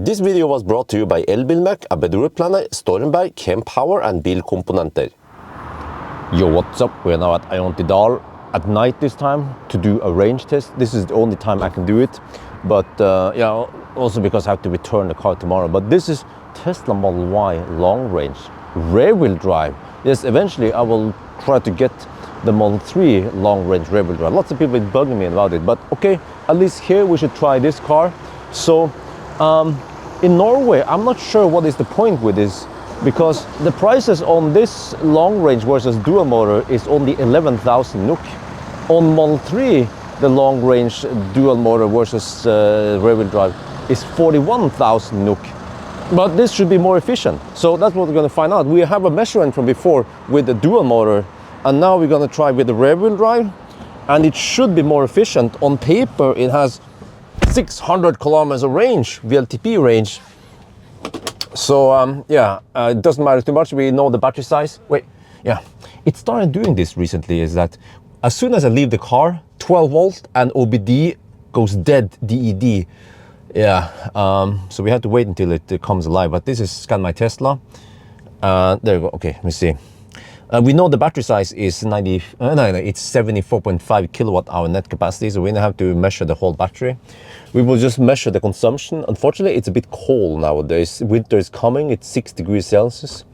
This video was brought to you by Elbilmek, ABRP, Stormberg, Kempower and Bilkomponenter. Yo, what's up? We're now at Ioniq at night this time to do a range test. This is the only time I can do it, but yeah, also because I have to return the car tomorrow. But this is Tesla Model Y long range, rear wheel drive. Yes, eventually I will try to get the Model 3 long range rear wheel drive. Lots of people are bugging me about it, but okay, at least here we should try this car. So in Norway, I'm not sure what is the point with this, because the prices on this long range versus dual motor is only 11,000 NOK. On Model 3, the long range dual motor versus rear wheel drive is 41,000 NOK. But this should be more efficient. So that's what we're going to find out. We have a measurement from before with the dual motor, and now we're going to try with the rear wheel drive, and it should be more efficient. On paper, it has 600 kilometers of range, VLTP range. So yeah, it doesn't matter too much. We know the battery size. Wait, yeah, it started doing this recently, is that as soon as I leave the car, 12 volt and OBD goes dead, DED. Yeah, so we have to wait until it comes alive. But this is ScanMyTesla. There you go. Okay, let me see. We know the battery size is it's 74.5 kilowatt hour net capacity, so we don't have to measure the whole battery. We will just measure the consumption. Unfortunately, it's a bit cold nowadays. Winter is coming, it's 6 degrees Celsius,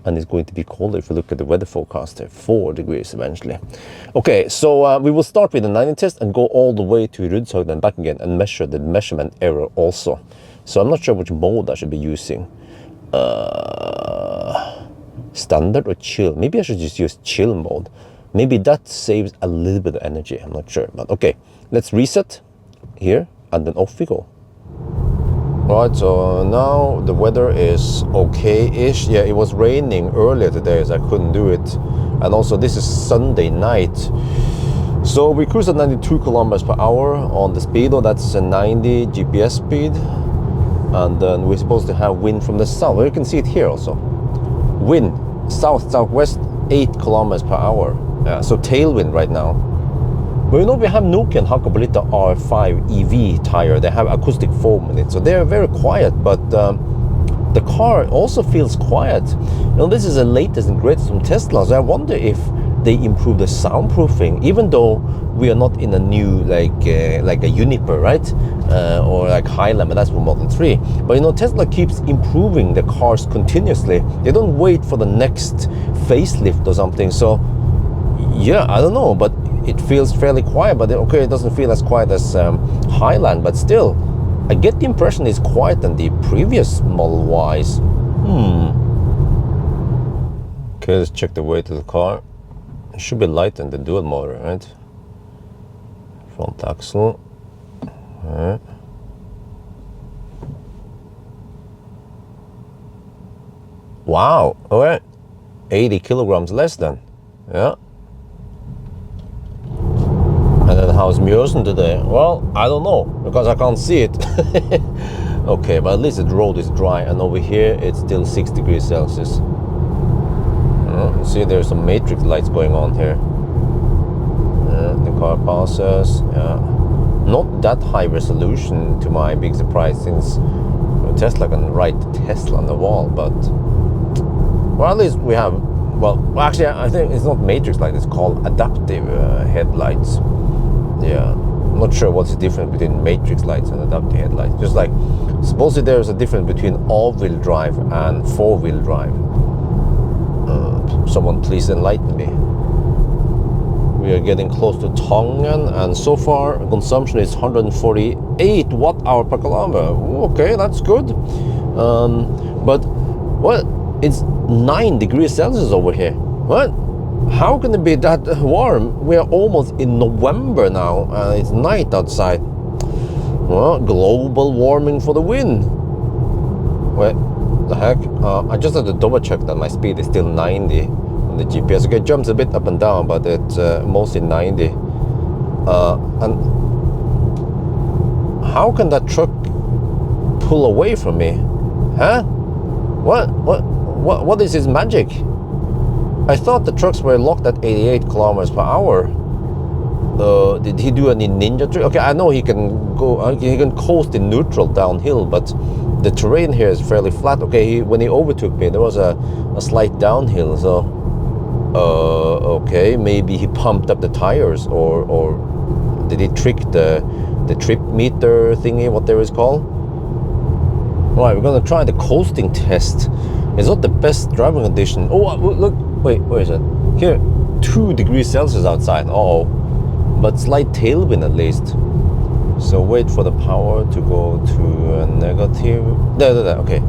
and it's going to be colder if you look at the weather forecast there, 4 degrees eventually. Okay, so we will start with the 90 test and go all the way to Rudshøgda and back again and measure the measurement error also. So I'm not sure which mode I should be using. Standard or chill? Maybe I should just use chill mode. Maybe that saves a little bit of energy. I'm not sure, but okay. Let's reset here and then off we go. Right, so now the weather is okay-ish. Yeah, it was raining earlier today, so I couldn't do it. And also this is Sunday night. So we cruise at 92 kilometers per hour on the speedo. That's a 90 GPS speed. And then we're supposed to have wind from the south. Well, you can see it here also. Wind south-southwest 8 kilometers per hour. Yeah, so tailwind right now. But you know, we have Nokia and Hakkapeliitta R5 EV tire. They have acoustic foam in it, so they're very quiet, but the car also feels quiet. You know, this is the latest and greatest from Tesla, so I wonder if they improve the soundproofing, even though we are not in a new like a Juniper, right? Or like Highland, that's for Model 3. But you know, Tesla keeps improving the cars continuously. They don't wait for the next facelift or something. So yeah, I don't know, but it feels fairly quiet. But okay, it doesn't feel as quiet as Highland, but still, I get the impression it's quieter than the previous Model Ys. Okay, let's check the weight of the car. It should be lighter than the dual motor, right? Front axle. Right. Wow, all right. 80 kilograms less than. Yeah. And then how's Mjørn today? Well, I don't know, because I can't see it. Okay, but at least the road is dry, and over here it's still 6 degrees Celsius. See, there's some matrix lights going on here. The car passes. Yeah. Not that high resolution to my big surprise, since Tesla can write Tesla on the wall, but well, at least we have, well actually I think it's not matrix light, it's called adaptive headlights. Yeah, I'm not sure what's the difference between matrix lights and adaptive headlights. Just like, supposedly there's a difference between all-wheel drive and four-wheel drive. Someone please enlighten me. We are getting close to Tongen, and so far consumption is 148 watt-hour per kilometer. Okay, that's good. But what? It's 9 degrees Celsius over here. What? How can it be that warm? We are almost in November now, and it's night outside. Well, global warming for the win. Wait, the heck? I just have to double check that my speed is still 90 on the GPS. Okay, it jumps a bit up and down, but it's mostly 90. And how can that truck pull away from me? Huh? What is his magic? I thought the trucks were locked at 88 kilometers per hour. Did he do any ninja trick? Okay, I know he can go, he can coast in neutral downhill, but the terrain here is fairly flat. Okay, when he overtook me, there was a slight downhill, so okay, maybe he pumped up the tires, or did he trick the trip meter thingy, whatever it's called. Right, we're gonna try the coasting test. It's not the best driving condition. Oh, look, wait, where is it? Here, 2 degrees Celsius outside. But slight tailwind at least. So wait for the power to go to a negative. There, okay.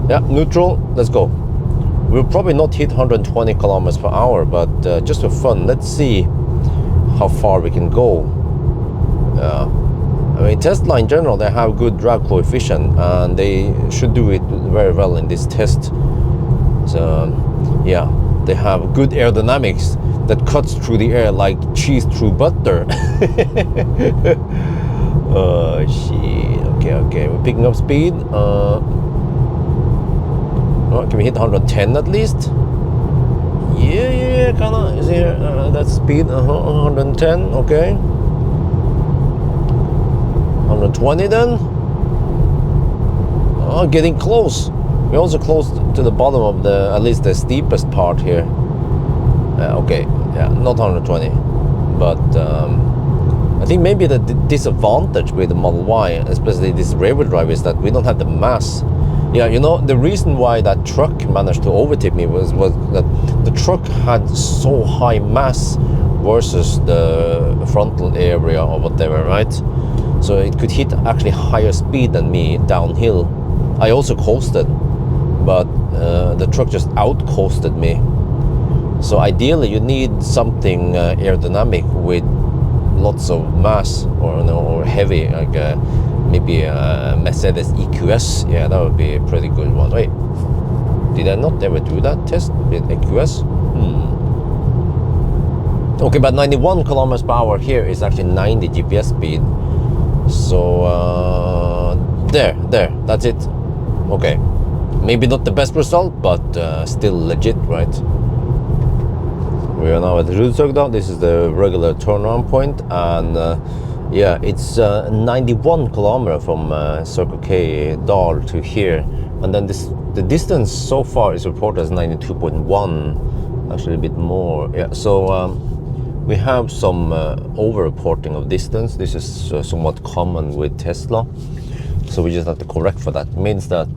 Yeah, neutral, let's go. We'll probably not hit 120 kilometers per hour, but just for fun, let's see how far we can go. I mean, Tesla in general, they have good drag coefficient, and they should do it very well in this test. So yeah, they have good aerodynamics that cuts through the air like cheese through butter. Oh shit. Okay, we're picking up speed. Can we hit 110 at least? Yeah, kinda. Is here that speed? 110. Okay. 120 then. Oh, getting close. We're also close to the bottom of at least the steepest part here. Okay, yeah, not 120, but I think maybe the disadvantage with the Model Y, especially this rear-wheel drive, is that we don't have the mass. Yeah, you know, the reason why that truck managed to overtake me was that the truck had so high mass versus the frontal area or whatever, right? So it could hit actually higher speed than me downhill. I also coasted, but the truck just out-coasted me. So ideally you need something aerodynamic with lots of mass, or heavy, like maybe a Mercedes EQS. Yeah, that would be a pretty good one. Wait, did I not ever do that test with EQS? Okay, but 91 kilometers per hour here is actually 90 GPS speed. So there, that's it. Okay, maybe not the best result, but still legit, right? We are now at Rudshøgda. This is the regular turnaround point, and yeah, it's 91 kilometers from Circle K Dal to here, and then the distance so far is reported as 92.1, actually a bit more. Yeah, so we have some over-reporting of distance. This is somewhat common with Tesla, so we just have to correct for that. It means that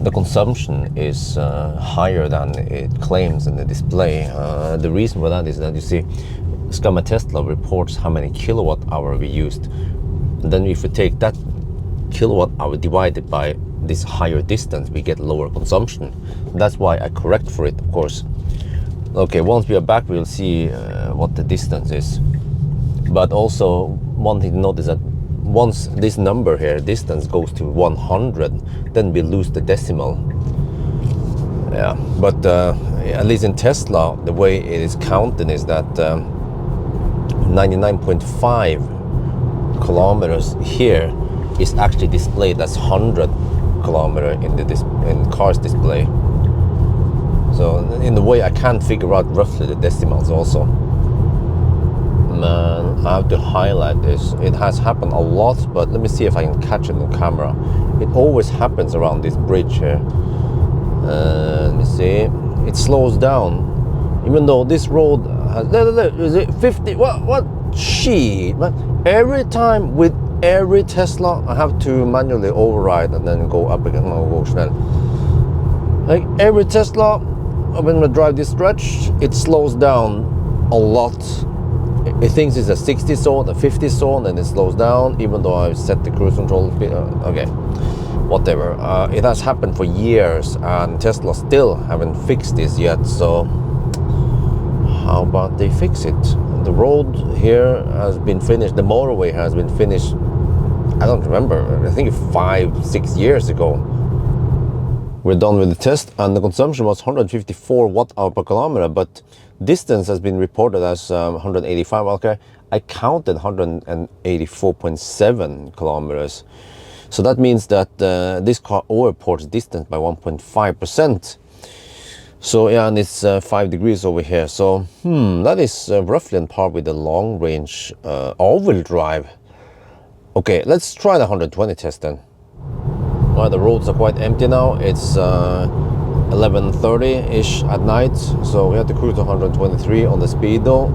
the consumption is higher than it claims in the display. The reason for that is that, you see, ScanMyTesla reports how many kilowatt hour we used, and then if we take that kilowatt hour divided by this higher distance, we get lower consumption. That's why I correct for it, of course. Okay, once we are back, we'll see what the distance is. But also, one thing to note is that once this number here, distance, goes to 100, then we lose the decimal. Yeah, but at least in Tesla, the way it is counted is that 99.5 kilometers here is actually displayed as 100 kilometers in the car's display. So in the way I can figure out roughly the decimals also. Man, I have to highlight this. It has happened a lot, but let me see if I can catch it on camera. It always happens around this bridge here. Let me see. It slows down, even though this road has. Is it 50? What? Shit, man! Every time with every Tesla, I have to manually override and then go up again. Like every Tesla, when I drive this stretch, it slows down a lot. It thinks it's a 60 zone, a 50 zone, and it slows down, even though I've set the cruise control speed. Okay, whatever. It has happened for years, and Tesla still haven't fixed this yet. So how about they fix it? The road here has been finished. The motorway has been finished. I don't remember. I think 5-6 years ago. We're done with the test, and the consumption was 154 watt-hour per kilometer, but distance has been reported as 185. Okay, I counted 184.7 kilometers. So that means that this car overreports distance by 1.5%. So yeah, and it's 5 degrees over here. So that is roughly on par with the long range all-wheel drive. Okay, let's try the 120 test then. Well, the roads are quite empty now. It's 11:30-ish at night, so we have to cruise to 123 on the speedo.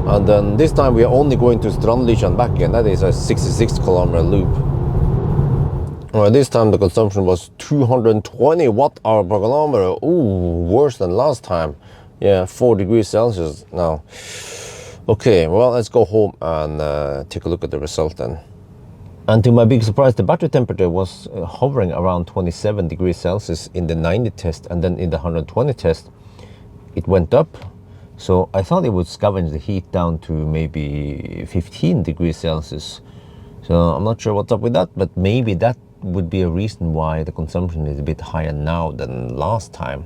And then this time we are only going to Strandlyse and back again. That is a 66-kilometer loop. Well, this time the consumption was 220 watt-hour per kilometer. Ooh, worse than last time. Yeah, 4 degrees Celsius now. Okay, well, let's go home and take a look at the result then. And to my big surprise, the battery temperature was hovering around 27 degrees Celsius in the 90 test, and then in the 120 test, it went up. So I thought it would scavenge the heat down to maybe 15 degrees Celsius. So I'm not sure what's up with that, but maybe that would be a reason why the consumption is a bit higher now than last time.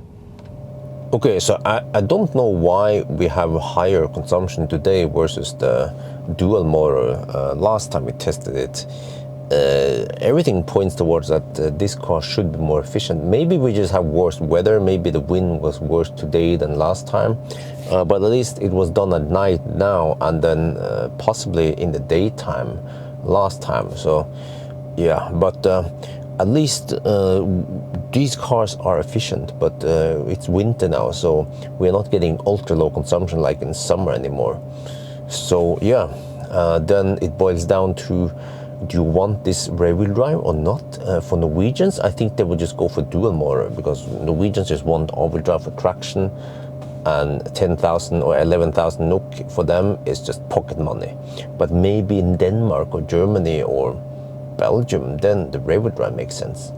Okay, so I don't know why we have higher consumption today versus the dual motor last time we tested it. Everything points towards that this car should be more efficient. Maybe we just have worse weather. Maybe the wind was worse today than last time. But at least it was done at night now, and then possibly in the daytime last time. So yeah, but at least these cars are efficient, but it's winter now, so we're not getting ultra low consumption like in summer anymore. So yeah, then it boils down to, do you want this rear-wheel drive or not? For Norwegians, I think they would just go for dual motor, because Norwegians just want all-wheel drive for traction, and 10,000 or 11,000 NOK for them is just pocket money. But maybe in Denmark or Germany or Belgium, then the rear-wheel drive makes sense.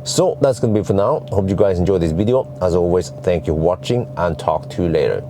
So that's gonna be it for now. Hope you guys enjoyed this video. As always, thank you for watching, and talk to you later.